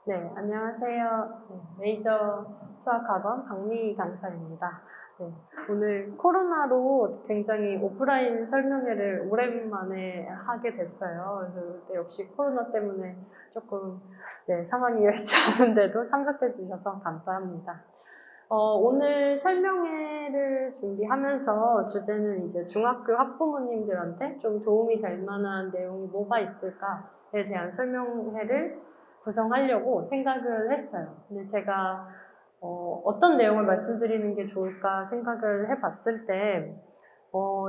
네, 안녕하세요. 네, 메이저 수학학원 박미희 강사입니다. 네, 오늘 코로나로 굉장히 오프라인 설명회를 오랜만에 하게 됐어요. 그래서 역시 코로나 때문에 조금 상황이 여의치 않은데도 참석해 주셔서 감사합니다. 오늘 설명회를 준비하면서 주제는 이제 중학교 학부모님들한테 좀 도움이 될 만한 내용이 뭐가 있을까에 대한 설명회를 구성하려고 생각을 했어요. 근데 제가 어떤 내용을 말씀드리는 게 좋을까 생각을 해봤을 때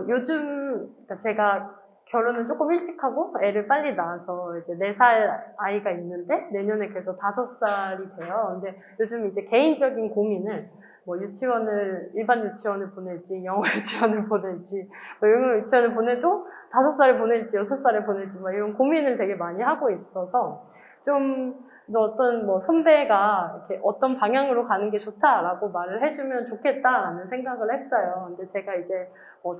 요즘 그러니까 제가 결혼을 조금 일찍 하고 애를 빨리 낳아서 이제 4살 아이가 있는데 내년에 그래서 5살이 돼요. 근데 요즘 이제 개인적인 고민을 뭐 일반 유치원을 보낼지, 영어 유치원을 보낼지, 뭐 영어 유치원을 보내도 5살을 보낼지, 6살을 보낼지, 막 이런 고민을 되게 많이 하고 있어서 좀 어떤 뭐 선배가 이렇게 어떤 방향으로 가는 게 좋다라고 말을 해주면 좋겠다라는 생각을 했어요. 근데 제가 이제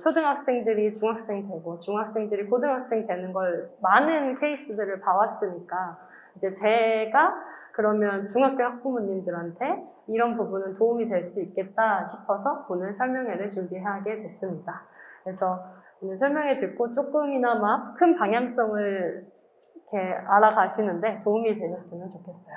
초등학생들이 중학생 되고 중학생들이 고등학생 되는 걸 많은 케이스들을 봐왔으니까 이제 제가 그러면 중학교 학부모님들한테 이런 부분은 도움이 될 수 있겠다 싶어서 오늘 설명회를 준비하게 됐습니다. 그래서 오늘 설명회 듣고 조금이나마 큰 방향성을 이렇게 알아가시는데 도움이 되셨으면 좋겠어요.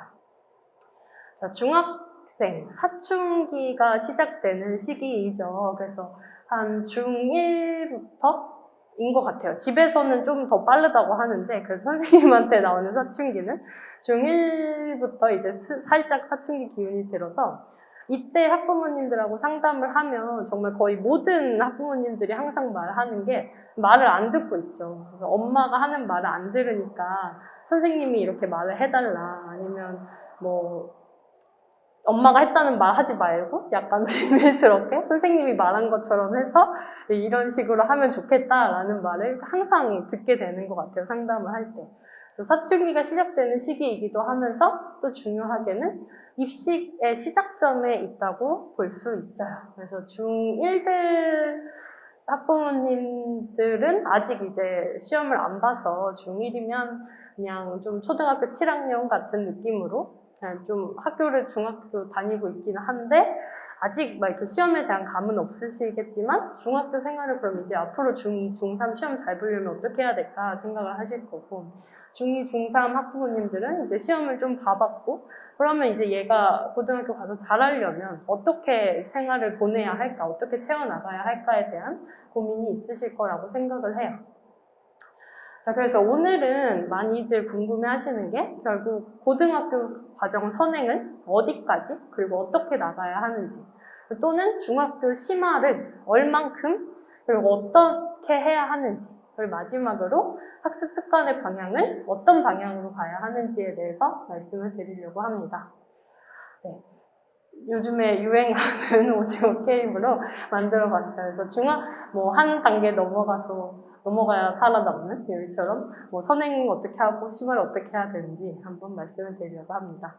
자, 중학생, 사춘기가 시작되는 시기이죠. 그래서 한 중1부터 인 것 같아요. 집에서는 좀 더 빠르다고 하는데, 그래서 선생님한테 나오는 사춘기는 중1부터 이제 살짝 사춘기 기운이 들어서, 이때 학부모님들하고 상담을 하면 정말 거의 모든 학부모님들이 항상 말하는 게 말을 안 듣고 있죠. 그래서 엄마가 하는 말을 안 들으니까 선생님이 이렇게 말을 해달라. 아니면 뭐, 엄마가 했다는 말 하지 말고 약간 비밀스럽게 선생님이 말한 것처럼 해서 이런 식으로 하면 좋겠다라는 말을 항상 듣게 되는 것 같아요. 상담을 할 때. 그래서 사춘기가 시작되는 시기이기도 하면서 또 중요하게는 입시의 시작점에 있다고 볼 수 있어요. 그래서 중1들 학부모님들은 아직 이제 시험을 안 봐서 중1이면 그냥 좀 초등학교 7학년 같은 느낌으로 좀 학교를 중학교 다니고 있기는 한데 아직 막 이렇게 시험에 대한 감은 없으시겠지만 중학교 생활을 그럼 이제 앞으로 중2, 중3 시험 잘 보려면 어떻게 해야 될까 생각을 하실 거고 중2, 중3 학부모님들은 이제 시험을 좀 봐봤고 그러면 이제 얘가 고등학교 가서 잘하려면 어떻게 생활을 보내야 할까, 어떻게 채워나가야 할까에 대한 고민이 있으실 거라고 생각을 해요. 자, 그래서 오늘은 많이들 궁금해 하시는 게 결국 고등학교 과정 선행을 어디까지 그리고 어떻게 나가야 하는지 또는 중학교 심화를 얼만큼 그리고 어떻게 해야 하는지 그리고 마지막으로 학습 습관의 방향을 어떤 방향으로 가야 하는지에 대해서 말씀을 드리려고 합니다. 네. 요즘에 유행하는 오징어 게임으로 만들어 봤어요. 그래서 한 단계 넘어가야 살아남는 요리처럼 선행 어떻게 하고 심화를 어떻게 해야 되는지 한번 말씀을 드리려고 합니다.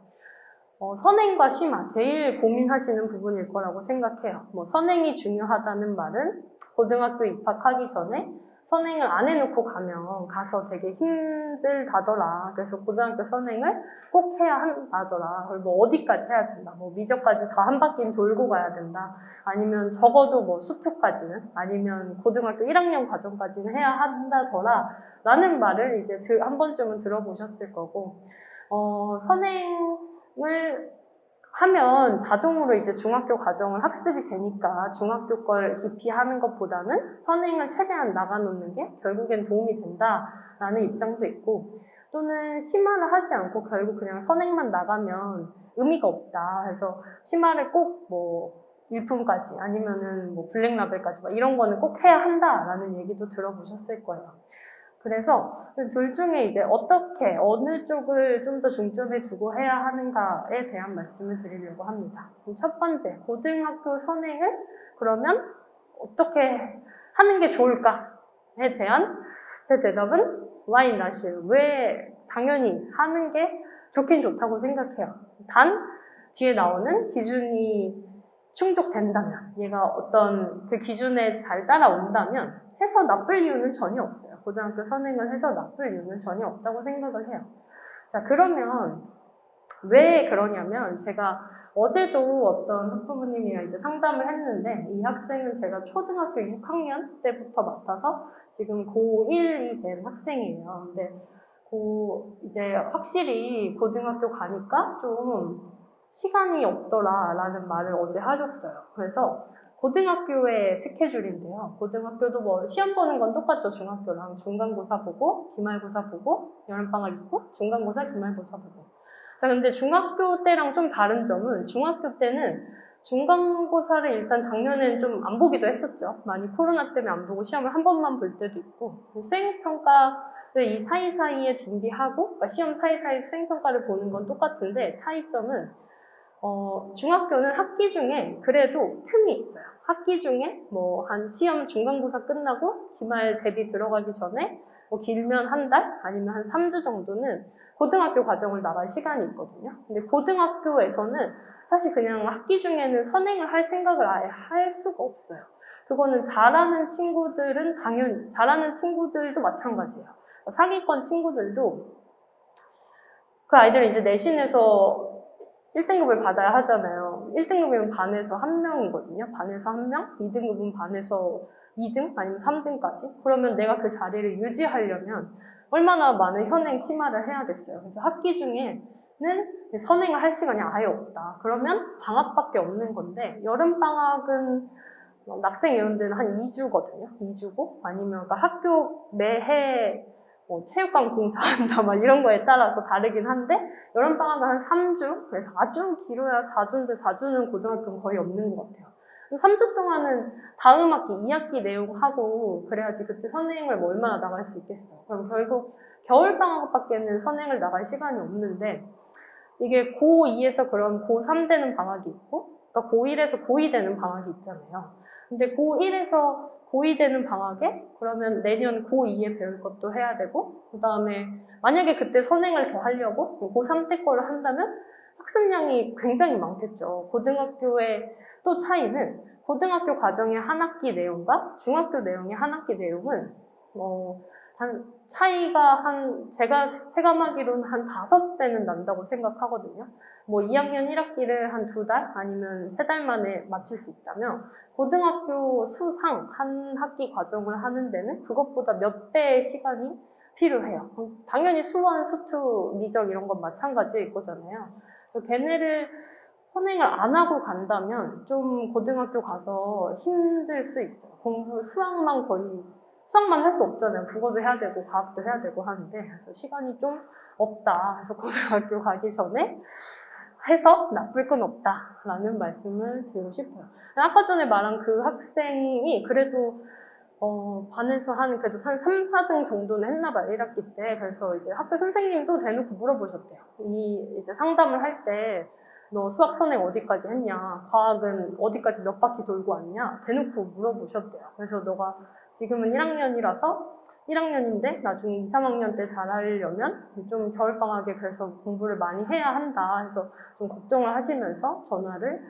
선행과 심화, 제일 고민하시는 부분일 거라고 생각해요. 선행이 중요하다는 말은 고등학교 입학하기 전에 선행을 안 해놓고 가면 가서 되게 힘들다더라. 그래서 고등학교 선행을 꼭 해야 한다더라. 그리고 어디까지 해야 된다. 미적까지 다 한 바퀴는 돌고 가야 된다. 아니면 적어도 수투까지는 아니면 고등학교 1학년 과정까지는 해야 한다더라. 라는 말을 이제 한 번쯤은 들어보셨을 거고, 선행을 하면 자동으로 이제 중학교 과정을 학습이 되니까 중학교 걸 깊이 하는 것보다는 선행을 최대한 나가놓는 게 결국엔 도움이 된다라는 입장도 있고 또는 심화를 하지 않고 결국 그냥 선행만 나가면 의미가 없다. 그래서 심화를 꼭 일품까지 아니면은 블랙라벨까지 이런 거는 꼭 해야 한다라는 얘기도 들어보셨을 거예요. 그래서 둘 중에 이제 어느 쪽을 좀 더 중점에 두고 해야 하는가에 대한 말씀을 드리려고 합니다. 첫 번째, 고등학교 선행을 그러면 어떻게 하는 게 좋을까에 대한 제 대답은 why not이에요. 왜 당연히 하는 게 좋긴 좋다고 생각해요. 단 뒤에 나오는 기준이 충족된다면 얘가 어떤 그 기준에 잘 따라온다면 해서 나쁠 이유는 전혀 없어요. 고등학교 선행을 해서 나쁠 이유는 전혀 없다고 생각을 해요. 자, 그러면 왜 그러냐면 제가 어제도 어떤 학부모님이랑 이제 상담을 했는데 이 학생은 제가 초등학교 6학년 때부터 맡아서 지금 고1이 된 학생이에요. 근데 이제 확실히 고등학교 가니까 좀 시간이 없더라라는 말을 어제 하셨어요. 그래서 고등학교의 스케줄인데요. 고등학교도 뭐 시험 보는 건 똑같죠. 중학교랑 중간고사 보고 기말고사 보고 여름방학 있고 중간고사 기말고사 보고. 자, 근데 중학교 때랑 좀 다른 점은 중학교 때는 중간고사를 일단 작년에는 좀 안 보기도 했었죠. 많이 코로나 때문에 안 보고 시험을 한 번만 볼 때도 있고 수행평가를 이 사이사이에 준비하고 그러니까 시험 사이사이 수행평가를 보는 건 똑같은데 차이점은 중학교는 학기 중에 그래도 틈이 있어요. 학기 중에 뭐 한 시험 중간고사 끝나고 기말 대비 들어가기 전에 뭐 길면 한 달 아니면 한 3주 정도는 고등학교 과정을 나갈 시간이 있거든요. 근데 고등학교에서는 사실 그냥 학기 중에는 선행을 할 생각을 아예 할 수가 없어요. 그거는 잘하는 친구들은 당연히 잘하는 친구들도 마찬가지예요. 상위권 친구들도 그 아이들은 이제 내신에서 1등급을 받아야 하잖아요. 1등급이면 반에서 1명이거든요. 반에서 1명, 2등급은 반에서 2등 아니면 3등까지. 그러면 내가 그 자리를 유지하려면 얼마나 많은 현행 심화를 해야겠어요. 그래서 학기 중에는 선행을 할 시간이 아예 없다. 그러면 방학밖에 없는 건데 여름방학은 낙생 이런 데는 한 2주거든요. 2주고 아니면 그러니까 학교 매해 뭐 체육관 공사한다 막 이런 거에 따라서 다르긴 한데 여름방학은 한 3주 그래서 아주 길어야 4주인데 4주는 고등학교는 거의 없는 것 같아요. 3주 동안은 다음 학기 2학기 내용 하고 그래야지 그때 선행을 뭐 얼마나 나갈 수 있겠어요. 그럼 결국 겨울방학밖에는 선행을 나갈 시간이 없는데 이게 고2에서 그런 고3 되는 방학이 있고 그러니까 고1에서 고2 되는 방학이 있잖아요. 근데 고1에서 고2 되는 방학에 그러면 내년 고2에 배울 것도 해야 되고 그 다음에 만약에 그때 선행을 더 하려고 고3 때 거를 한다면 학습량이 굉장히 많겠죠. 고등학교의 또 차이는 고등학교 과정의 한 학기 내용과 중학교 내용의 한 학기 내용은 차이가 제가 체감하기로는 한 5배는 난다고 생각하거든요. 뭐 2학년 1학기를 한 2달 아니면 3달 만에 마칠 수 있다면 고등학교 수상 한 학기 과정을 하는 데는 그것보다 몇 배의 시간이 필요해요. 당연히 수원, 수투, 미적 이런 건 마찬가지일 거잖아요. 그래서 걔네를 선행을 안 하고 간다면 좀 고등학교 가서 힘들 수 있어요. 수학만 할 수 없잖아요. 국어도 해야 되고 과학도 해야 되고 하는데 그래서 시간이 좀 없다. 그래서 고등학교 가기 전에 해서 나쁠 건 없다라는 말씀을 드리고 싶어요. 아까 전에 말한 그 학생이 그래도 반에서 그래도 한 3, 4등 정도는 했나봐요. 1학기 때. 그래서 이제 학교 선생님도 대놓고 물어보셨대요. 이제 상담을 할 때 너 수학 선행 어디까지 했냐? 과학은 어디까지 몇 바퀴 돌고 왔냐? 대놓고 물어보셨대요. 그래서 너가 지금은 1학년이라서 1학년인데 나중에 2, 3학년 때 잘하려면 좀 겨울방학에 그래서 공부를 많이 해야 한다 해서 좀 걱정을 하시면서 전화를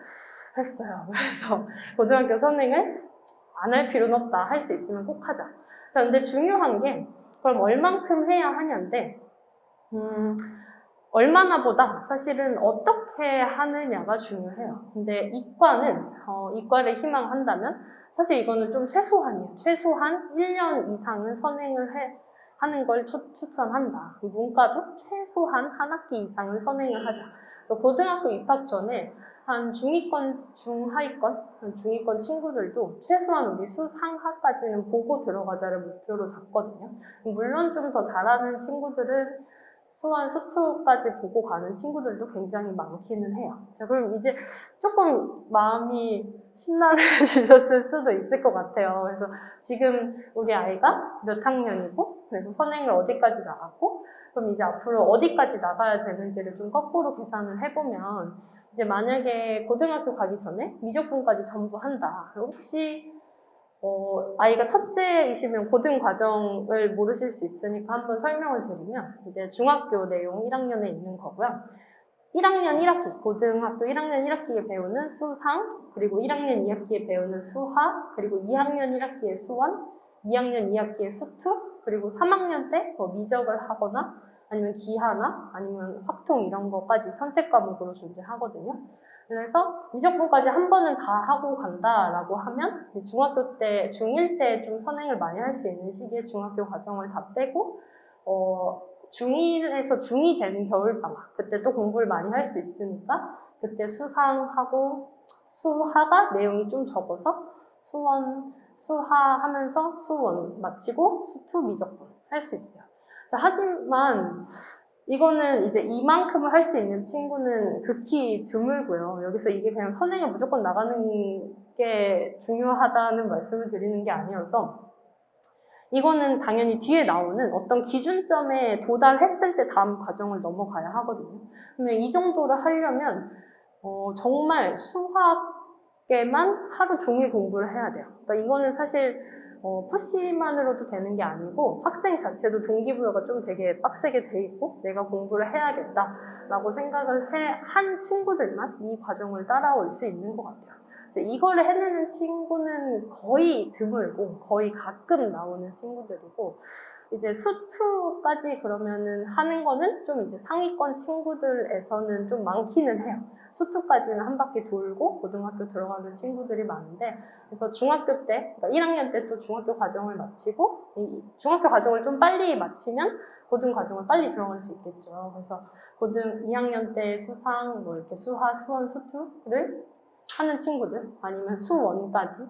했어요. 그래서 고등학교 선행을 안 할 필요는 없다. 할 수 있으면 꼭 하자. 자, 근데 중요한 게 그럼 얼만큼 해야 하냐인데 얼마나 보다 사실은 어떻게 하느냐가 중요해요. 근데 이과를 희망한다면 사실 이거는 좀 최소한이에요. 최소한 1년 이상은 선행을 하는 걸 추천한다. 문과도 최소한 한 학기 이상은 선행을 하자. 그래서 고등학교 입학 전에 한 중위권 친구들도 최소한 우리 수상하까지는 보고 들어가자를 목표로 잡거든요. 물론 좀 더 잘하는 친구들은 수원, 수투까지 보고 가는 친구들도 굉장히 많기는 해요. 자, 그럼 이제 조금 마음이 심란해지셨을 수도 있을 것 같아요. 그래서 지금 우리 아이가 몇 학년이고, 그리고 선행을 어디까지 나갔고, 그럼 이제 앞으로 어디까지 나가야 되는지를 좀 거꾸로 계산을 해보면, 이제 만약에 고등학교 가기 전에 미적분까지 전부 한다. 혹시 아이가 첫째이시면 고등 과정을 모르실 수 있으니까 한번 설명을 드리면 이제 중학교 내용 1학년에 있는 거고요. 1학년 1학기, 고등학교 1학년 1학기에 배우는 수상, 그리고 1학년 2학기에 배우는 수화, 그리고 2학년 1학기에 수원, 2학년 2학기에 수투, 그리고 3학년 때 미적을 하거나 아니면 기하나 아니면 확통 이런 거까지 선택 과목으로 존재하거든요. 그래서 미적분까지 한 번은 다 하고 간다라고 하면 중학교 때, 중1 때 좀 선행을 많이 할 수 있는 시기에 중학교 과정을 다 빼고 중1에서 중2 되는 겨울방학 그때 또 공부를 많이 할 수 있으니까 그때 수상하고 수하가 내용이 좀 적어서 수원, 수하 하면서 수원 마치고 수투 미적분 할 수 있어요. 자, 하지만 이거는 이제 이만큼을 할 수 있는 친구는 극히 드물고요. 여기서 이게 그냥 선행을 무조건 나가는 게 중요하다는 말씀을 드리는 게 아니어서 이거는 당연히 뒤에 나오는 어떤 기준점에 도달했을 때 다음 과정을 넘어가야 하거든요. 그러면 이 정도를 하려면 정말 수학에만 하루 종일 공부를 해야 돼요. 그러니까 이거는 사실 푸시만으로도 되는 게 아니고 학생 자체도 동기부여가 좀 되게 빡세게 돼 있고 내가 공부를 해야겠다라고 생각을 한 친구들만 이 과정을 따라올 수 있는 것 같아요. 그래서 이거를 해내는 친구는 거의 드물고 거의 가끔 나오는 친구들이고 이제 수투까지 그러면은 하는 거는 좀 이제 상위권 친구들에서는 좀 많기는 해요. 수투까지는 한 바퀴 돌고 고등학교 들어가는 친구들이 많은데 그래서 중학교 때, 그러니까 1학년 때 또 중학교 과정을 마치고 중학교 과정을 좀 빨리 마치면 고등 과정을 빨리 들어갈 수 있겠죠. 그래서 고등 2학년 때 수상, 뭐 이렇게 수하, 수원, 수투를 하는 친구들 아니면 수원까지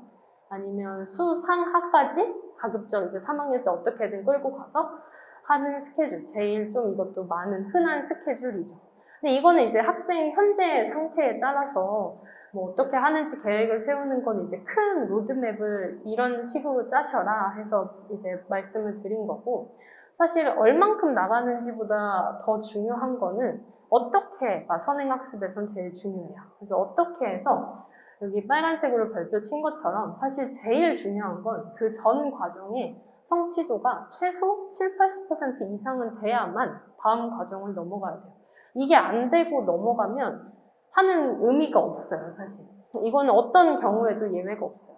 아니면 수상하까지 가급적 이제 3학년 때 어떻게든 끌고 가서 하는 스케줄 제일 좀 이것도 많은 흔한 스케줄이죠. 근데 이거는 이제 학생 현재 상태에 따라서 뭐 어떻게 하는지 계획을 세우는 건 이제 큰 로드맵을 이런 식으로 짜셔라 해서 이제 말씀을 드린 거고 사실 얼만큼 나가는지보다 더 중요한 거는 어떻게 선행학습에선 제일 중요해요. 그래서 어떻게 해서 여기 빨간색으로 별표 친 것처럼 사실 제일 중요한 건 그 전 과정의 성취도가 최소 7, 80% 이상은 돼야만 다음 과정을 넘어가야 돼요. 이게 안 되고 넘어가면 하는 의미가 없어요, 사실. 이거는 어떤 경우에도 예외가 없어요.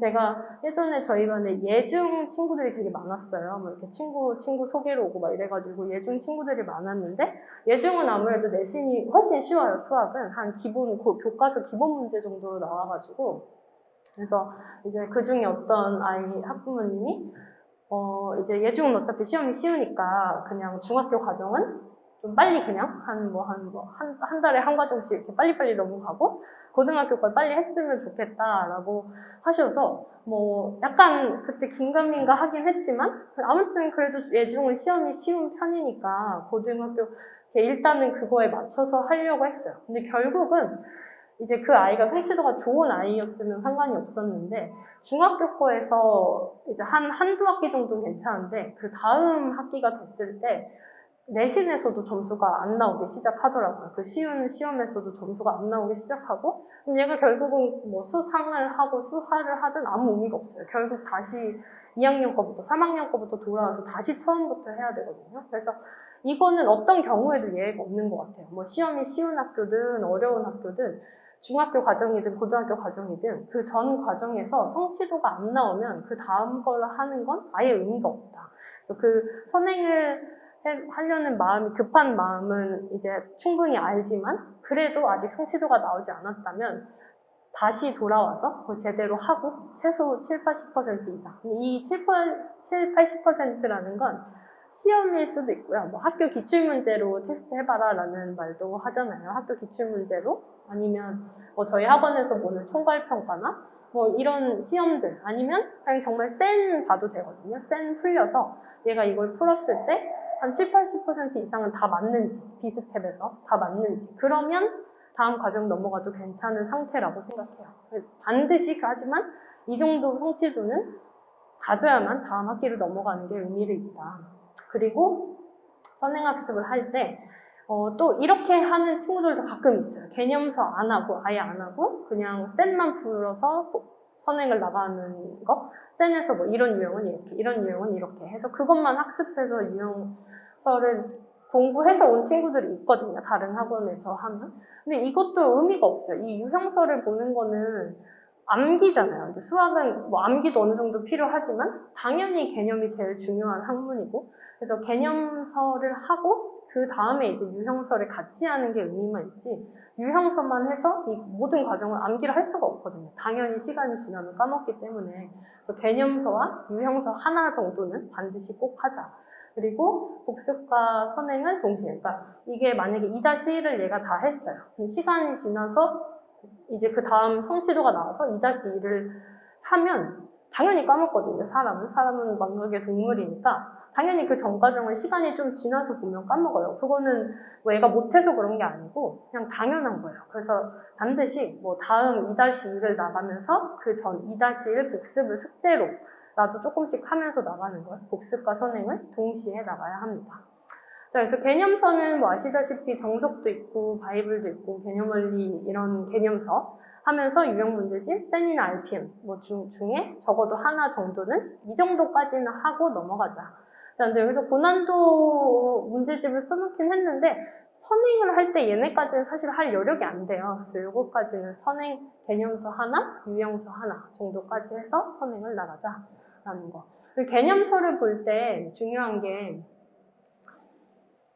제가 예전에 저희 반에 예중 친구들이 되게 많았어요. 뭐 이렇게 친구 소개로 오고 막 이래가지고 예중 친구들이 많았는데 예중은 아무래도 내신이 훨씬 쉬워요. 수학은 한 기본 교과서 기본 문제 정도로 나와가지고 그래서 이제 그 중에 어떤 아이 학부모님이 이제 예중은 어차피 시험이 쉬우니까 그냥 중학교 과정은 좀 빨리 그냥 한 달에 한 과정씩 이렇게 빨리빨리 넘어가고 고등학교 걸 빨리 했으면 좋겠다라고 하셔서 뭐 약간 그때 긴가민가 하긴 했지만 아무튼 그래도 예중은 시험이 쉬운 편이니까 고등학교 일단은 그거에 맞춰서 하려고 했어요. 근데 결국은 이제 그 아이가 성취도가 좋은 아이였으면 상관이 없었는데 중학교 거에서 이제 한두 학기 정도는 괜찮은데 그 다음 학기가 됐을 때 내신에서도 점수가 안 나오기 시작하더라고요. 그 쉬운 시험에서도 점수가 안 나오기 시작하고 그럼 얘가 결국은 뭐 수상을 하고 수하를 하든 아무 의미가 없어요. 결국 다시 2학년 거부터 3학년 거부터 돌아와서 다시 처음부터 해야 되거든요. 그래서 이거는 어떤 경우에도 예외가 없는 것 같아요. 뭐 시험이 쉬운 학교든 어려운 학교든 중학교 과정이든 고등학교 과정이든 그 전 과정에서 성취도가 안 나오면 그 다음 걸 하는 건 아예 의미가 없다. 그래서 그 선행을 하려는 마음이 급한 마음은 이제 충분히 알지만 그래도 아직 성취도가 나오지 않았다면 다시 돌아와서 그걸 제대로 하고 최소 7, 80% 이상 이 7, 80%라는 건 시험일 수도 있고요. 뭐 학교 기출문제로 테스트 해봐라 라는 말도 하잖아요. 학교 기출문제로 아니면 뭐 저희 학원에서 보는 총괄평가나 뭐 이런 시험들 아니면 그냥 정말 센 봐도 되거든요. 센 풀려서 얘가 이걸 풀었을 때 한 7, 80% 이상은 다 맞는지 비스텝에서 다 맞는지 그러면 다음 과정 넘어가도 괜찮은 상태라고 생각해요. 반드시 하지만 이 정도 성취도는 가져야만 다음 학기로 넘어가는 게 의미를 있다. 그리고 선행학습을 할 때 또 이렇게 하는 친구들도 가끔 있어요. 개념서 안 하고 아예 안 하고 그냥 셋만 풀어서 선행을 나가는 거. 셋에서 뭐 이런 유형은 이렇게 이런 유형은 이렇게 해서 그것만 학습해서 유형서를 공부해서 온 친구들이 있거든요. 다른 학원에서 하면. 근데 이것도 의미가 없어요. 이 유형서를 보는 거는 암기잖아요. 근데 수학은 뭐 암기도 어느 정도 필요하지만 당연히 개념이 제일 중요한 학문이고, 그래서 개념서를 하고 그 다음에 이제 유형서를 같이 하는 게 의미만 있지, 유형서만 해서 이 모든 과정을 암기를 할 수가 없거든요. 당연히 시간이 지나면 까먹기 때문에. 그래서 개념서와 유형서 하나 정도는 반드시 꼭 하자. 그리고 복습과 선행을 동시에, 그러니까 이게 만약에 2-1을 얘가 다 했어요. 그럼 시간이 지나서 이제 그 다음 성취도가 나와서 2-2를 하면 당연히 까먹거든요. 사람은 망각의 동물이니까 당연히 그 전 과정을 시간이 좀 지나서 보면 까먹어요. 그거는 뭐 얘가 못해서 그런 게 아니고 그냥 당연한 거예요. 그래서 반드시 뭐 다음 2-2를 나가면서 그 전 2-1 복습을 숙제로 나도 조금씩 하면서 나가는 거예요. 복습과 선행을 동시에 나가야 합니다. 자, 그래서 개념서는 뭐 아시다시피 정석도 있고 바이블도 있고 개념원리 이런 개념서 하면서 유형문제집, 센이나 RPM 뭐 중에 적어도 하나 정도는 이 정도까지는 하고 넘어가자. 자, 근데 여기서 고난도 문제집을 써놓긴 했는데 선행을 할 때 얘네까지는 사실 할 여력이 안 돼요. 그래서 요거까지는 선행 개념서 하나, 유형서 하나 정도까지 해서 선행을 나가자라는 거. 그리고 개념서를 볼 때 중요한 게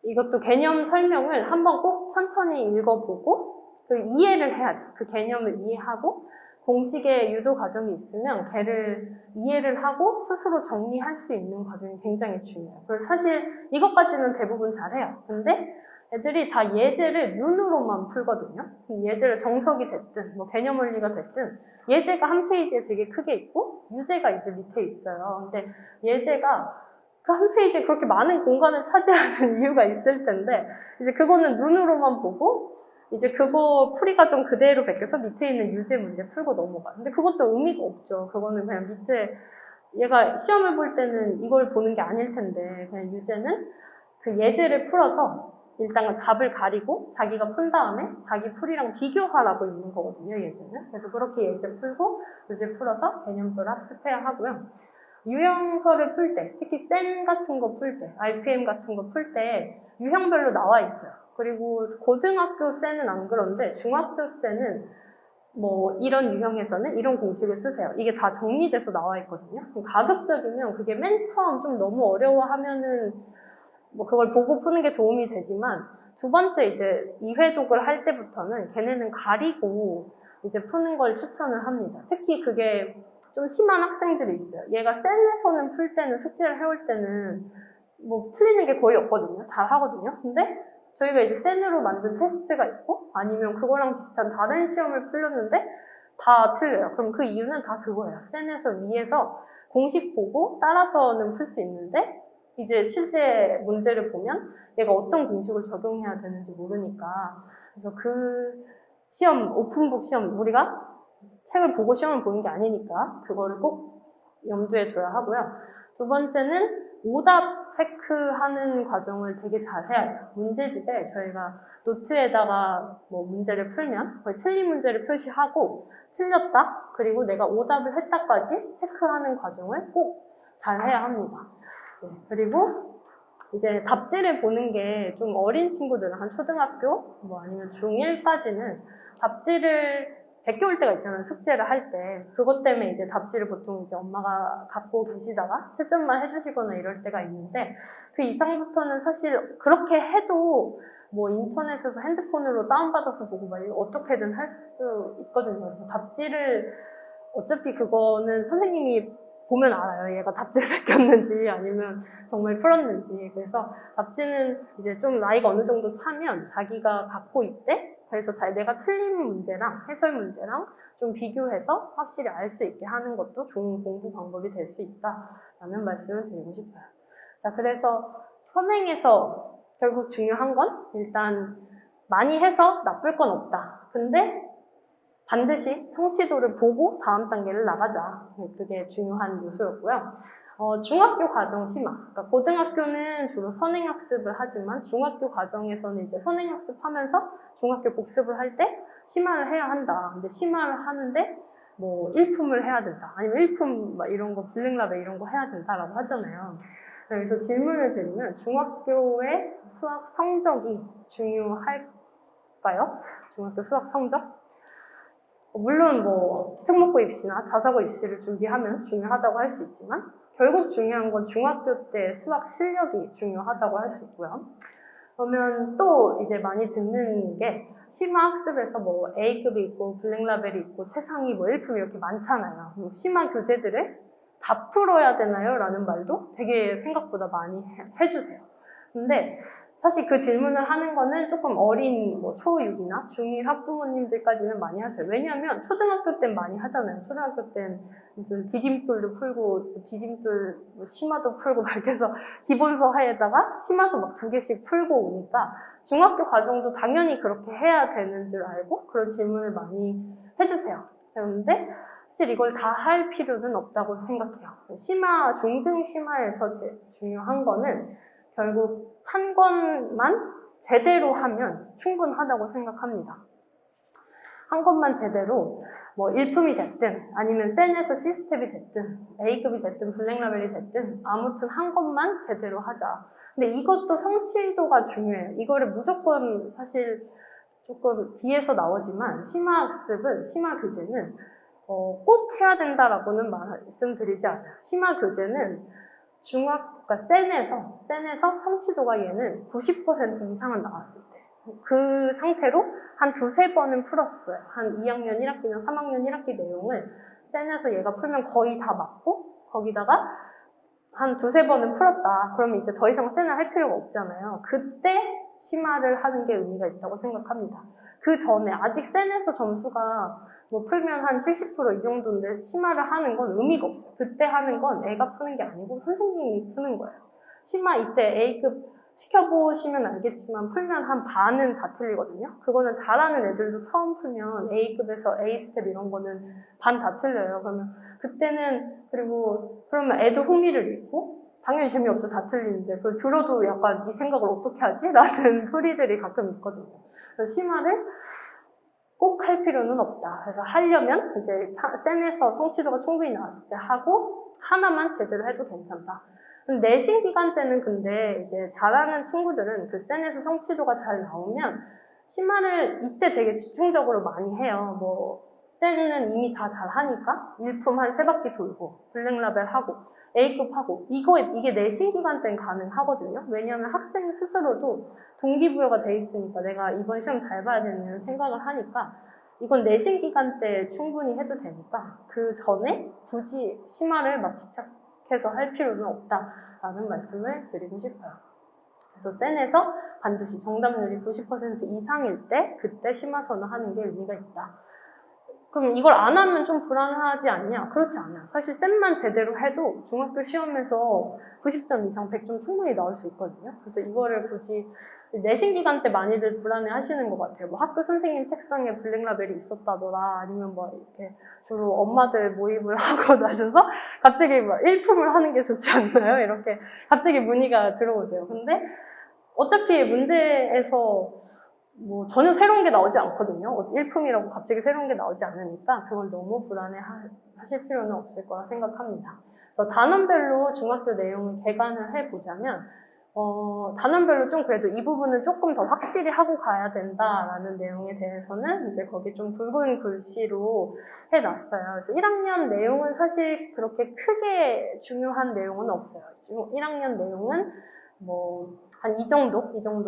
이것도 개념 설명을 한번 꼭 천천히 읽어보고 그 이해를 해야 돼. 그 개념을 이해하고 공식의 유도 과정이 있으면 걔를 이해를 하고 스스로 정리할 수 있는 과정이 굉장히 중요해요. 그래서 사실 이것까지는 대부분 잘해요. 근데 애들이 다 예제를 눈으로만 풀거든요. 예제를 정석이 됐든 뭐 개념 원리가 됐든 예제가 한 페이지에 되게 크게 있고 유제가 이제 밑에 있어요. 근데 예제가 그 한 페이지에 그렇게 많은 공간을 차지하는 이유가 있을 텐데 이제 그거는 눈으로만 보고 이제 그거 풀이 과정 그대로 베껴서 밑에 있는 유제 문제 풀고 넘어가. 근데 그것도 의미가 없죠. 그거는 그냥 밑에 얘가 시험을 볼 때는 이걸 보는 게 아닐 텐데 그냥 유제는 그 예제를 풀어서 일단 답을 가리고 자기가 푼 다음에 자기 풀이랑 비교하라고 있는 거거든요. 예제는. 그래서 그렇게 예제 풀고 유제 풀어서 개념서를 학습해야 하고요. 유형서를 풀 때, 특히 센 같은 거 풀 때, RPM 같은 거 풀 때 유형별로 나와 있어요. 그리고 고등학교 센은 안 그런데 중학교 센은 뭐 이런 유형에서는 이런 공식을 쓰세요. 이게 다 정리돼서 나와 있거든요. 가급적이면 그게 맨 처음 좀 너무 어려워하면은 뭐 그걸 보고 푸는 게 도움이 되지만 두 번째 이제 2회독을 할 때부터는 걔네는 가리고 이제 푸는 걸 추천을 합니다. 특히 그게 좀 심한 학생들이 있어요. 얘가 센에서는 풀 때는 숙제를 해올 때는 뭐 틀리는 게 거의 없거든요. 잘 하거든요. 근데 저희가 이제 센으로 만든 테스트가 있고 아니면 그거랑 비슷한 다른 시험을 풀렸는데 다 틀려요. 그럼 그 이유는 다 그거예요. 센에서 위에서 공식 보고 따라서는 풀 수 있는데 이제 실제 문제를 보면 얘가 어떤 공식을 적용해야 되는지 모르니까 그래서 그 시험, 오픈북 시험 우리가 책을 보고 시험을 보는 게 아니니까 그거를 꼭 염두에 둬야 하고요. 두 번째는 오답 체크하는 과정을 되게 잘 해야 돼요. 문제집에 저희가 노트에다가 뭐 문제를 풀면 거의 틀린 문제를 표시하고 틀렸다 그리고 내가 오답을 했다까지 체크하는 과정을 꼭 잘 해야 합니다. 네, 그리고 이제 답지를 보는 게 좀 어린 친구들은 한 초등학교 뭐 아니면 중1까지는 답지를 베껴올 때가 있잖아요. 숙제를 할 때. 그것 때문에 이제 답지를 보통 이제 엄마가 갖고 계시다가 채점만 해주시거나 이럴 때가 있는데 그 이상부터는 사실 그렇게 해도 뭐 인터넷에서 핸드폰으로 다운받아서 보고 막 어떻게든 할 수 있거든요. 그래서 답지를 어차피 그거는 선생님이 보면 알아요. 얘가 답지를 베꼈는지 아니면 정말 풀었는지. 그래서 답지는 이제 좀 나이가 어느 정도 차면 자기가 갖고 있대. 그래서 내가 틀린 문제랑 해설 문제랑 좀 비교해서 확실히 알 수 있게 하는 것도 좋은 공부 방법이 될 수 있다라는 말씀을 드리고 싶어요. 자, 그래서 선행에서 결국 중요한 건 일단 많이 해서 나쁠 건 없다. 근데 반드시 성취도를 보고 다음 단계를 나가자. 그게 중요한 요소였고요. 중학교 과정 심화. 그러니까 고등학교는 주로 선행학습을 하지만 중학교 과정에서는 이제 선행학습하면서 중학교 복습을 할 때 심화를 해야 한다. 근데 심화를 하는데 뭐 일품을 해야 된다. 아니면 일품 막 이런 거 블랙라벨 이런 거 해야 된다라고 하잖아요. 그래서 질문을 드리면 중학교의 수학 성적이 중요할까요? 중학교 수학 성적? 물론 뭐 특목고 입시나 자사고 입시를 준비하면 중요하다고 할 수 있지만 결국 중요한 건 중학교 때 수학 실력이 중요하다고 할 수 있고요. 그러면 또 이제 많이 듣는 게 심화학습에서 뭐 A급이 있고 블랙라벨이 있고 최상위 뭐 1품 이렇게 많잖아요. 심화 교재들을 다 풀어야 되나요? 라는 말도 되게 생각보다 많이 해주세요. 근데 사실 그 질문을 하는 거는 조금 어린 뭐 초6이나 중1 학부모님들까지는 많이 하세요. 왜냐하면 초등학교 땐 많이 하잖아요. 초등학교 땐 무슨 디딤돌도 풀고 디딤돌 뭐 심화도 풀고 막 이렇게 해서 기본서 하에다가 심화서 막 2개씩 풀고 오니까 중학교 과정도 당연히 그렇게 해야 되는 줄 알고 그런 질문을 많이 해주세요. 그런데 사실 이걸 다 할 필요는 없다고 생각해요. 심화, 중등 심화에서 제일 중요한 거는 결국 한 권만 제대로 하면 충분하다고 생각합니다. 한 권만 제대로 뭐 1품이 됐든 아니면 센에서 시스템이 됐든 A급이 됐든 블랙라벨이 됐든 아무튼 한 권만 제대로 하자. 근데 이것도 성취도가 중요해요. 이거를 무조건 사실 조금 뒤에서 나오지만 심화학습은, 심화교재는 꼭 해야 된다라고는 말씀드리지 않아요. 심화교재는 그러니까 센에서 성취도가 얘는 90% 이상은 나왔을 때 그 상태로 한 2-3번은 풀었어요. 한 2학년 1학기나 3학년 1학기 내용을 센에서 얘가 풀면 거의 다 맞고 거기다가 한 2-3번은 풀었다. 그러면 이제 더 이상 센을 할 필요가 없잖아요. 그때 심화를 하는 게 의미가 있다고 생각합니다. 그 전에 아직 센에서 점수가 뭐 풀면 한 70% 이 정도인데 심화를 하는 건 의미가 없어요. 그때 하는 건 애가 푸는 게 아니고 선생님이 푸는 거예요. 심화 이때 A급 시켜보시면 알겠지만 풀면 한 반은 다 틀리거든요. 그거는 잘하는 애들도 처음 풀면 A급에서 A스텝 이런 거는 반 다 틀려요. 그러면 그때는 그러면 애도 흥미를 잃고 당연히 재미없죠. 다 틀리는데 그걸 들어도 약간 이 생각을 어떻게 하지? 라는 소리들이 가끔 있거든요. 그래서 심화를 꼭 할 필요는 없다. 그래서 하려면 이제 센에서 성취도가 충분히 나왔을 때 하고 하나만 제대로 해도 괜찮다. 내신 기간 때는 근데 이제 잘하는 친구들은 그 센에서 성취도가 잘 나오면 심화를 이때 되게 집중적으로 많이 해요. 뭐 센은 이미 다 잘하니까 1품 한 3바퀴 돌고 블랙라벨 하고 A급 하고 이게 내신 기간 때는 가능하거든요. 왜냐하면 학생 스스로도 동기부여가 돼 있으니까 내가 이번 시험 잘 봐야 되는 생각을 하니까 이건 내신 기간 때 충분히 해도 되니까 그 전에 굳이 심화를 막 집착해서 할 필요는 없다라는 말씀을 드리고 싶어요. 그래서 센에서 반드시 정답률이 90% 이상일 때 그때 심화선을 하는 게 의미가 있다. 그럼 이걸 안 하면 좀 불안하지 않냐? 그렇지 않아요. 사실 쌤만 제대로 해도 중학교 시험에서 90점 이상 100점 충분히 나올 수 있거든요. 그래서 이거를 굳이 내신 기간 때 많이들 불안해 하시는 것 같아요. 뭐 학교 선생님 책상에 블랙라벨이 있었다더라. 아니면 뭐 이렇게 주로 엄마들 모임을 하고 나셔서 갑자기 막 1품을 하는 게 좋지 않나요? 이렇게 갑자기 문의가 들어오세요. 근데 어차피 문제에서 뭐 전혀 새로운 게 나오지 않거든요. 1품이라고 갑자기 새로운 게 나오지 않으니까 그걸 너무 불안해 하실 필요는 없을 거라 생각합니다. 그래서 단원별로 중학교 내용을 개관을 해보자면 단원별로 좀 그래도 이 부분은 조금 더 확실히 하고 가야 된다라는 내용에 대해서는 이제 거기 좀 굵은 글씨로 해놨어요. 그래서 1학년 내용은 사실 그렇게 크게 중요한 내용은 없어요. 1학년 내용은 뭐 한 이 정도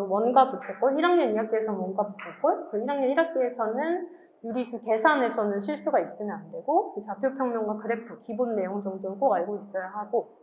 원과 부채꼴, 1학년 2학기에서는 원과 부채꼴, 그리고 1학년 1학기에서는 유리수 계산에서는 실수가 있으면 안 되고 좌표평면과 그래프, 기본 내용 정도는 꼭 알고 있어야 하고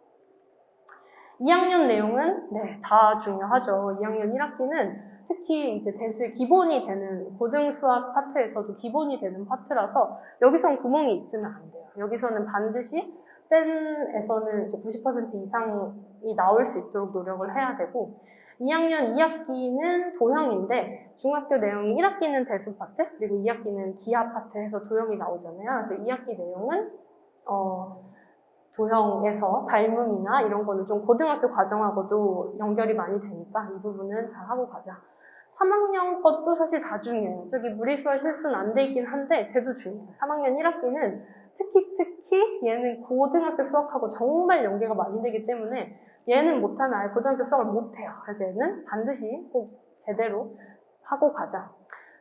2학년 내용은 다 중요하죠. 2학년 1학기는 특히 이제 대수의 기본이 되는 고등수학 파트에서도 기본이 되는 파트라서 여기선 구멍이 있으면 안 돼요. 여기서는 반드시 센에서는 이제 90% 이상이 나올 수 있도록 노력을 해야 되고 2학년 2학기는 도형인데 중학교 내용이 1학기는 대수 파트 그리고 2학기는 기하 파트 해서 도형이 나오잖아요. 그래서 2학기 내용은 도형에서 닮음이나 이런 거는 좀 고등학교 과정하고도 연결이 많이 되니까 이 부분은 잘 하고 가자. 3학년 것도 사실 다 중요해요. 저기 무리수와 실수는 안 돼 있긴 한데 쟤도 중요해요. 3학년 1학기는 특히 얘는 고등학교 수학하고 정말 연계가 많이 되기 때문에 얘는 못하면 아예 고등학교 수학을 못해요. 그래서 얘는 반드시 꼭 제대로 하고 가자.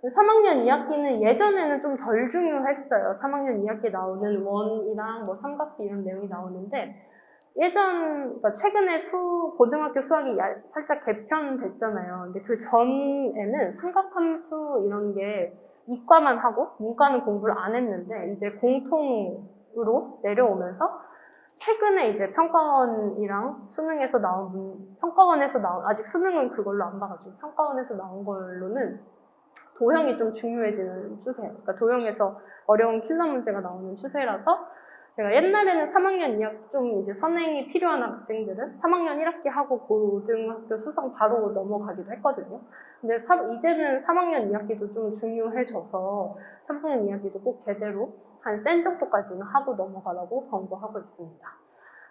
3학년 2학기는 예전에는 좀 덜 중요했어요. 3학년 2학기 나오는 원이랑 뭐 삼각비 이런 내용이 나오는데 그러니까 최근에 고등학교 수학이 살짝 개편됐잖아요. 근데 그 전에는 삼각함수 이런 게 이과만 하고 문과는 공부를 안 했는데 이제 공통으로 내려오면서 최근에 이제 평가원이랑 수능에서 평가원에서 나온, 아직 수능은 그걸로 안 봐가지고 평가원에서 나온 걸로는 도형이 좀 중요해지는 추세예요. 그러니까 도형에서 어려운 킬러 문제가 나오는 추세라서 제가 옛날에는 3학년 2학기 좀 이제 선행이 필요한 학생들은 3학년 1학기 하고 고등학교 수성 바로 넘어가기도 했거든요. 근데 이제는 3학년 2학기도 좀 중요해져서 3학년 2학기도 꼭 제대로 한 센 정도까지는 하고 넘어가라고 권고하고 있습니다.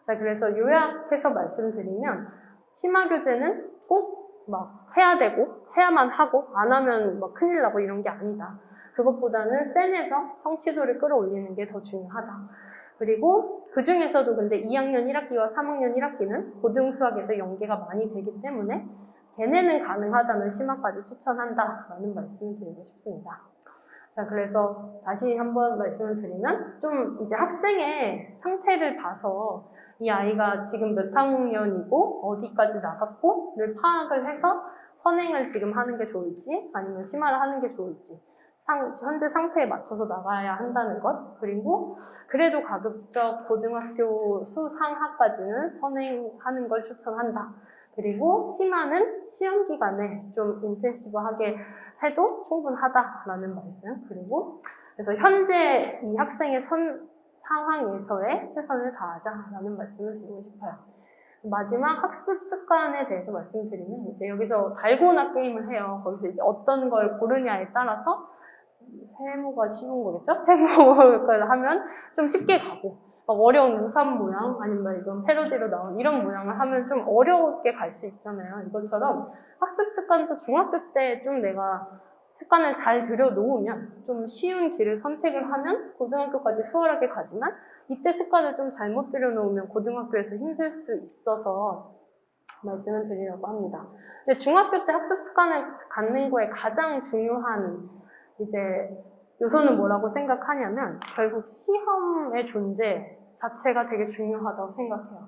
자, 그래서 요약해서 말씀드리면 심화교재는 꼭 막 해야 되고 해야만 하고 안 하면 막 큰일 나고 이런 게 아니다. 그것보다는 센에서 성취도를 끌어올리는 게 더 중요하다. 그리고 그 중에서도 근데 2학년 1학기와 3학년 1학기는 고등수학에서 연계가 많이 되기 때문에 걔네는 가능하다면 심화까지 추천한다라는 말씀을 드리고 싶습니다. 자, 그래서 다시 한번 말씀을 드리면 좀 이제 학생의 상태를 봐서 이 아이가 지금 몇 학년이고 어디까지 나갔고를 파악을 해서 선행을 지금 하는 게 좋을지 아니면 심화를 하는 게 좋을지 현재 상태에 맞춰서 나가야 한다는 것, 그리고 그래도 가급적 고등학교 수상학까지는 선행하는 걸 추천한다. 그리고 심화는 시험 기간에 좀 인텐시브하게 해도 충분하다라는 말씀. 그리고 그래서 현재 이 학생의 상황에서의 최선을 다하자라는 말씀을 드리고 싶어요. 마지막 학습 습관에 대해서 말씀드리면 이제 여기서 달고나 게임을 해요. 거기서 이제 어떤 걸 고르냐에 따라서 세모가 쉬운 거겠죠? 세모를 하면 좀 쉽게 가고 어려운 우산 모양 아니면 이건 패러디로 나온 이런 모양을 하면 좀 어렵게 갈 수 있잖아요. 이것처럼 학습 습관도 중학교 때 좀 내가 습관을 잘 들여놓으면 좀 쉬운 길을 선택을 하면 고등학교까지 수월하게 가지만 이때 습관을 좀 잘못 들여놓으면 고등학교에서 힘들 수 있어서 말씀을 드리려고 합니다. 근데 중학교 때 학습 습관을 갖는 거에 가장 중요한 이제 요소는 뭐라고 생각하냐면 결국 시험의 존재 자체가 되게 중요하다고 생각해요.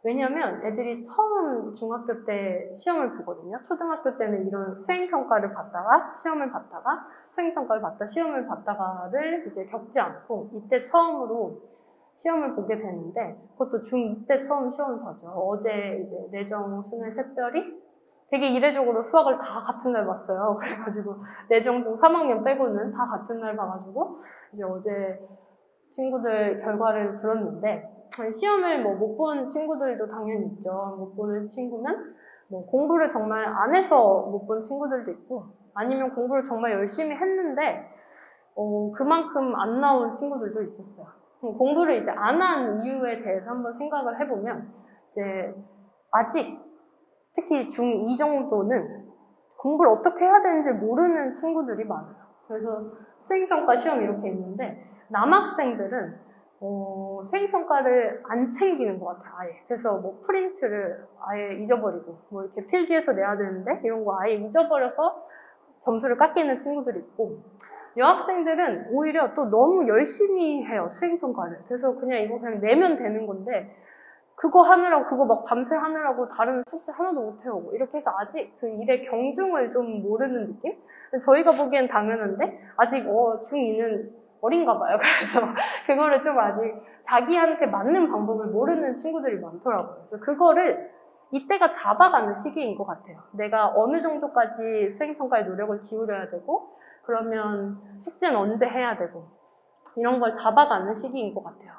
왜냐면 애들이 처음 중학교 때 시험을 보거든요. 초등학교 때는 이런 수행평가를 받다가 시험을 받다가 수행평가를 받다 시험을 받다가를 이제 겪지 않고 이때 처음으로 시험을 보게 되는데 그것도 중2 때 처음 시험을 봐죠. 어제 이제 내정, 수능, 샛별이 되게 이례적으로 수학을 다 같은 날 봤어요. 그래가지고 내정 중 3학년 빼고는 다 같은 날 봐가지고 이제 어제 친구들 결과를 들었는데 시험을 뭐 못 본 친구들도 당연히 있죠. 못 보는 친구면 뭐 공부를 정말 안 해서 못 본 친구들도 있고 아니면 공부를 정말 열심히 했는데 그만큼 안 나온 친구들도 있었어요. 공부를 이제 안 한 이유에 대해서 한번 생각을 해보면 이제 아직 특히 중2 정도는 공부를 어떻게 해야 되는지 모르는 친구들이 많아요. 그래서 수행평가 시험 이렇게 있는데 남학생들은 수행평가를 안 챙기는 것 같아요, 아예. 그래서 뭐 프린트를 아예 잊어버리고 뭐 이렇게 필기해서 내야 되는데 이런 거 아예 잊어버려서 점수를 깎이는 친구들이 있고 여학생들은 오히려 또 너무 열심히 해요, 수행평가를. 그래서 그냥 이거 그냥 내면 되는 건데 그거 하느라고 그거 막 밤새 하느라고 다른 숙제 하나도 못 해오고 이렇게 해서 아직 그 일의 경중을 좀 모르는 느낌? 저희가 보기엔 당연한데 아직 중2는 어린가 봐요. 그래서 그거를 좀 아직 자기한테 맞는 방법을 모르는 친구들이 많더라고요. 그래서 그거를 이때가 잡아가는 시기인 것 같아요. 내가 어느 정도까지 수행평가에 노력을 기울여야 되고 그러면 숙제는 언제 해야 되고 이런 걸 잡아가는 시기인 것 같아요.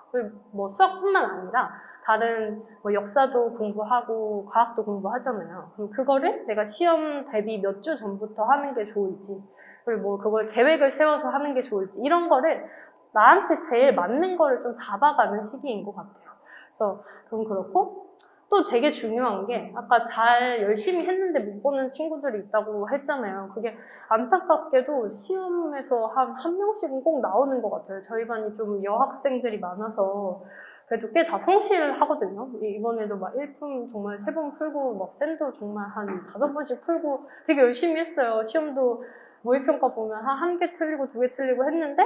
뭐 수학뿐만 아니라 다른 뭐 역사도 공부하고 과학도 공부하잖아요. 그럼 그거를 내가 시험 대비 몇 주 전부터 하는 게 좋을지 그리고 뭐 그걸 계획을 세워서 하는 게 좋을지 이런 거를 나한테 제일 맞는 거를 좀 잡아가는 시기인 것 같아요. 그래서 그건 그렇고 또 되게 중요한 게 아까 잘 열심히 했는데 못 보는 친구들이 있다고 했잖아요. 그게 안타깝게도 시험에서 한 명씩은 꼭 나오는 것 같아요. 저희 반이 좀 여학생들이 많아서 그래도 꽤 다 성실하거든요. 이번에도 막 1품 정말 3번 풀고 막 쌤도 정말 한 5번씩 풀고 되게 열심히 했어요. 시험도 모의평가 보면 한 개 틀리고 2개 틀리고 했는데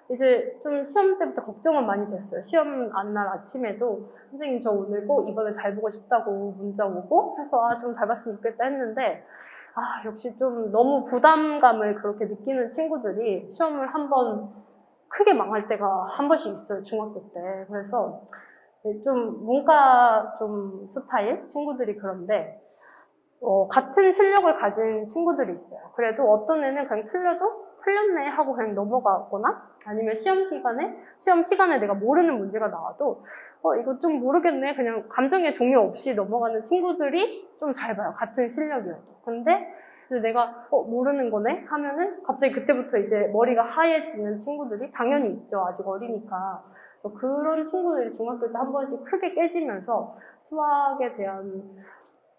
이제 좀 시험 때부터 걱정은 많이 됐어요. 시험 날 아침에도 선생님 저 오늘 꼭 이번에 잘 보고 싶다고 문자 오고 해서 좀 잘 봤으면 좋겠다 했는데 역시 좀 너무 부담감을 그렇게 느끼는 친구들이 시험을 한번 크게 망할 때가 한 번씩 있어요. 중학교 때. 그래서 좀 문과 좀 스타일 친구들이 그런데 같은 실력을 가진 친구들이 있어요. 그래도 어떤 애는 그냥 틀렸네 하고 그냥 넘어가거나 아니면 시험 시간에 내가 모르는 문제가 나와도 이거 좀 모르겠네 그냥 감정의 동요 없이 넘어가는 친구들이 좀 잘 봐요. 같은 실력이어도. 근데 내가 모르는 거네 하면은 갑자기 그때부터 이제 머리가 하얘지는 친구들이 당연히 있죠. 아직 어리니까. 그래서 그런 친구들이 중학교 때 한 번씩 크게 깨지면서 수학에 대한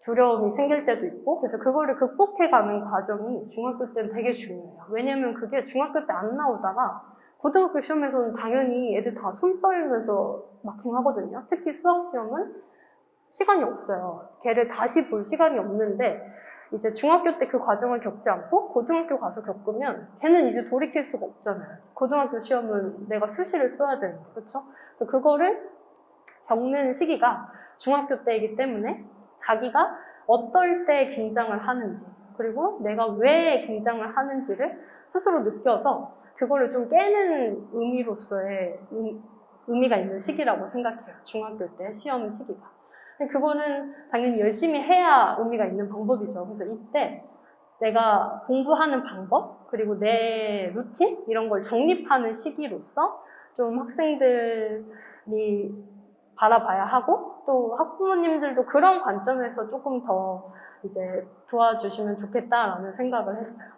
두려움이 생길 때도 있고, 그래서 그거를 극복해가는 과정이 중학교 때는 되게 중요해요. 왜냐면 그게 중학교 때 안 나오다가 고등학교 시험에서는 당연히 애들 다 손 떨면서 마킹하거든요. 특히 수학 시험은 시간이 없어요. 걔를 다시 볼 시간이 없는데 이제 중학교 때 그 과정을 겪지 않고 고등학교 가서 겪으면 걔는 이제 돌이킬 수가 없잖아요. 고등학교 시험은 내가 수시를 써야 되는데, 그렇죠? 그래서 그거를 겪는 시기가 중학교 때이기 때문에 자기가 어떨 때 긴장을 하는지 그리고 내가 왜 긴장을 하는지를 스스로 느껴서 그거를 좀 깨는 의미로서의 의미가 있는 시기라고 생각해요. 중학교 때 시험 시기가. 그거는 당연히 열심히 해야 의미가 있는 방법이죠. 그래서 이때 내가 공부하는 방법 그리고 내 루틴 이런 걸 정립하는 시기로서 좀 학생들이 바라봐야 하고 또 학부모님들도 그런 관점에서 조금 더 이제 도와주시면 좋겠다라는 생각을 했어요.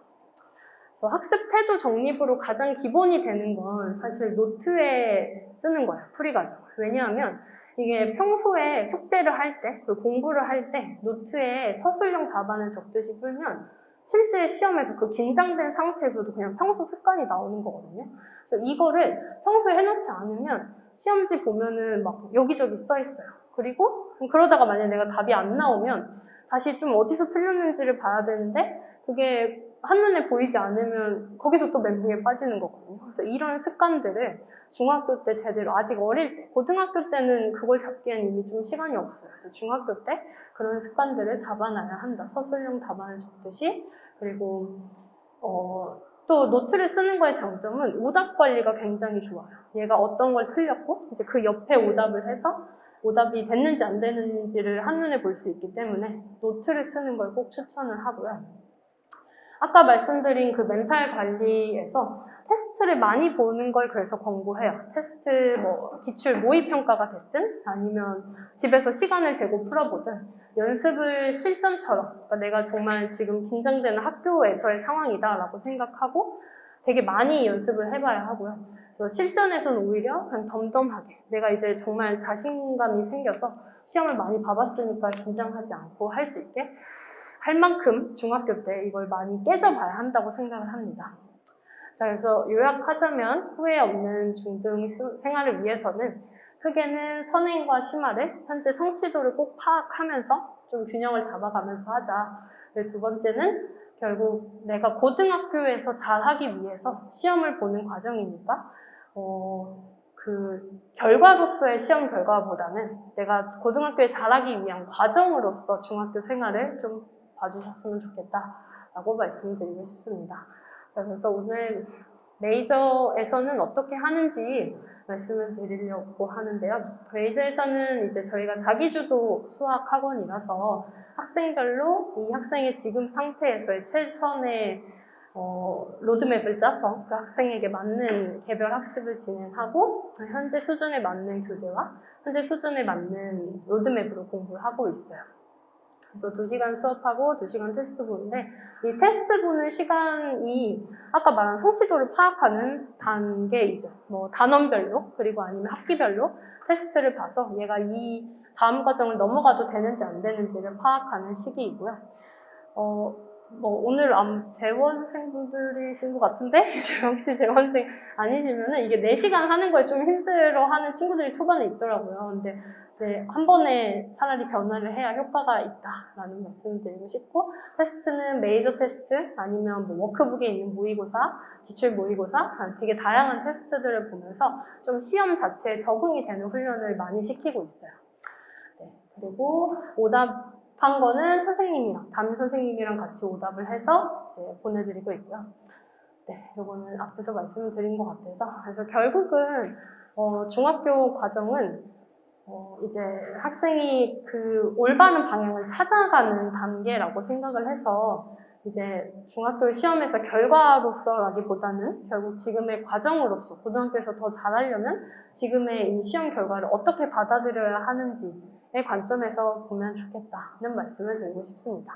그래서 학습 태도 정립으로 가장 기본이 되는 건 사실 노트에 쓰는 거예요. 풀이 과정을. 왜냐하면 이게 평소에 숙제를 할 때, 그리고 공부를 할 때 노트에 서술형 답안을 적듯이 풀면 실제 시험에서 그 긴장된 상태에서도 그냥 평소 습관이 나오는 거거든요. 그래서 이거를 평소에 해놓지 않으면 시험지 보면은 막 여기저기 써 있어요. 그리고 그러다가 만약에 내가 답이 안 나오면 다시 좀 어디서 틀렸는지를 봐야 되는데 그게 한눈에 보이지 않으면 거기서 또 멘붕에 빠지는 거거든요. 그래서 이런 습관들을 중학교 때 제대로 아직 어릴 때, 고등학교 때는 그걸 잡기엔 이미 좀 시간이 없어요. 그래서 중학교 때 그런 습관들을 잡아놔야 한다. 서술형 답안을 적듯이. 그리고 또 노트를 쓰는 거의 장점은 오답 관리가 굉장히 좋아요. 얘가 어떤 걸 틀렸고 이제 그 옆에 오답을 해서 오답이 됐는지 안 됐는지를 한눈에 볼 수 있기 때문에 노트를 쓰는 걸 꼭 추천을 하고요. 아까 말씀드린 그 멘탈 관리에서 테스트를 많이 보는 걸 그래서 권고해요. 테스트 기출 모의평가가 됐든 아니면 집에서 시간을 재고 풀어보든 연습을 실전처럼 그러니까 내가 정말 지금 긴장되는 학교에서의 상황이다라고 생각하고 되게 많이 연습을 해봐야 하고요. 그래서 실전에서는 오히려 그냥 덤덤하게 내가 이제 정말 자신감이 생겨서 시험을 많이 봐봤으니까 긴장하지 않고 할 수 있게 할 만큼 중학교 때 이걸 많이 깨져봐야 한다고 생각을 합니다. 자, 그래서 요약하자면 후회 없는 중등 생활을 위해서는 크게는 선행과 심화를 현재 성취도를 꼭 파악하면서 좀 균형을 잡아가면서 하자. 그리고 두 번째는 결국 내가 고등학교에서 잘하기 위해서 시험을 보는 과정이니까 그 결과로서의 시험 결과보다는 내가 고등학교에 잘하기 위한 과정으로서 중학교 생활을 좀 봐주셨으면 좋겠다라고 말씀드리고 싶습니다. 그래서 오늘 메이저에서는 어떻게 하는지 말씀을 드리려고 하는데요. 메이저에서는 이제 저희가 자기주도 수학 학원이라서 학생별로 이 학생의 지금 상태에서의 최선의 로드맵을 짜서 그 학생에게 맞는 개별 학습을 진행하고 현재 수준에 맞는 교재와 현재 수준에 맞는 로드맵으로 공부를 하고 있어요. 그래서 2시간 수업하고 2시간 테스트 보는데 이 테스트 보는 시간이 아까 말한 성취도를 파악하는 단계이죠. 단원별로 그리고 아니면 학기별로 테스트를 봐서 얘가 이 다음 과정을 넘어가도 되는지 안 되는지를 파악하는 시기이고요. 오늘 재원생분들이신 것 같은데 혹시 재원생 아니시면은 이게 4시간 하는 거에 좀 힘들어하는 친구들이 초반에 있더라고요. 근데 네, 한 번에 차라리 변화를 해야 효과가 있다라는 말씀을 드리고 싶고, 테스트는 메이저 테스트 아니면 뭐 워크북에 있는 모의고사, 기출 모의고사 되게 다양한 테스트들을 보면서 좀 시험 자체에 적응이 되는 훈련을 많이 시키고 있어요. 네, 그리고 오답한 거는 담임 선생님이랑 같이 오답을 해서 이제 보내드리고 있고요. 네, 이거는 앞에서 말씀을 드린 것 같아서. 그래서 결국은, 중학교 과정은, 이제 학생이 그 올바른 방향을 찾아가는 단계라고 생각을 해서, 이제 중학교 시험에서 결과로서라기보다는 결국 지금의 과정으로서 고등학교에서 더 잘하려면 지금의 이 시험 결과를 어떻게 받아들여야 하는지의 관점에서 보면 좋겠다는 말씀을 드리고 싶습니다.